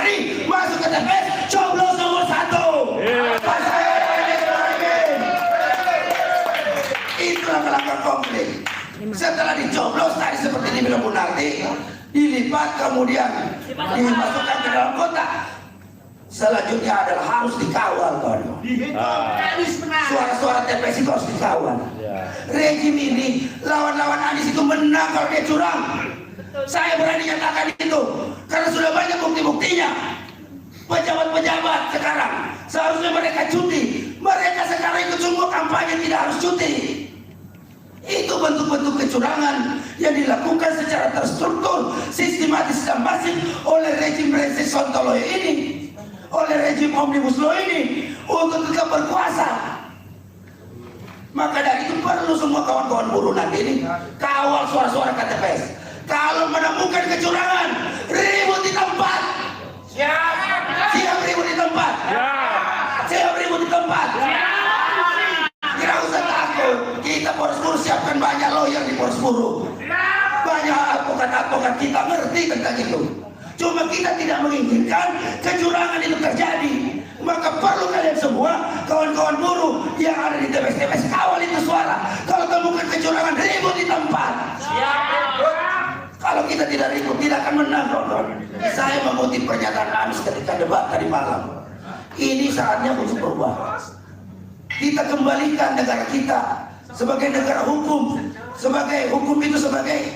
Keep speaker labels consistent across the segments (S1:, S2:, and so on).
S1: hari masuk ke TPS, coblos nomor 1. Itu langkah-langkah konkret. Setelah dicoblos tadi seperti dibilang Bu Narti, dilipat kemudian dimasukkan ke dalam kotak. Selanjutnya adalah harus dikawal, kawan. Suara-suara TPS itu harus dikawal. Rejim ini, lawan-lawan Anies itu menang kalau dia curang. Saya berani nyatakan itu karena sudah banyak bukti-buktinya. Pejabat-pejabat sekarang seharusnya mereka cuti. Mereka sekarang ikut semua kampanye tidak harus cuti. Itu bentuk-bentuk kecurangan yang dilakukan secara terstruktur, sistematis dan masif oleh rejim brengsek sontoloyo ini, oleh rejim omnibus law ini untuk tetap berkuasa. Maka dari itu perlu semua kawan-kawan buruh nanti ini kawal suara-suara KTPS. Kalau menemukan kecurangan, ribut di tempat. Siap ribut di tempat. Siap ribut di tempat. Tidak usah takut. Kita Polres Buru siapkan banyak lawyer di Polres Buru. Banyak advokat-advokat kita ngerti tentang itu. Cuma kita tidak menginginkan kecurangan itu terjadi. Maka perlu kalian semua, kawan-kawan buruh yang ada di TPS-TPS, kawal itu suara. Kalau temukan kecurangan, ribut di tempat. Kalau kita tidak ribut, tidak akan menang, kawan-kawan. Saya mengutip pernyataan Anies ketika debat tadi malam. Ini saatnya untuk berubah. Kita kembalikan negara kita sebagai negara hukum, sebagai hukum itu sebagai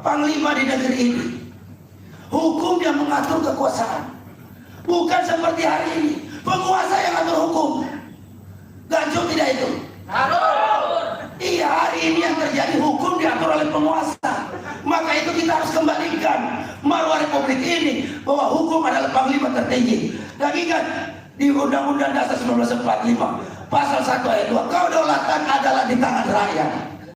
S1: panglima di negeri ini. Hukum yang mengatur kekuasaan, bukan seperti hari ini penguasa yang atur hukum. Ganjil tidak itu? Iya, hari ini yang terjadi hukum diatur oleh penguasa. Maka itu kita harus kembalikan marwah republik ini bahwa hukum adalah panglima tertinggi. Dan ingat di Undang-Undang Dasar 1945 pasal 1 ayat 2, kedaulatan adalah di tangan rakyat.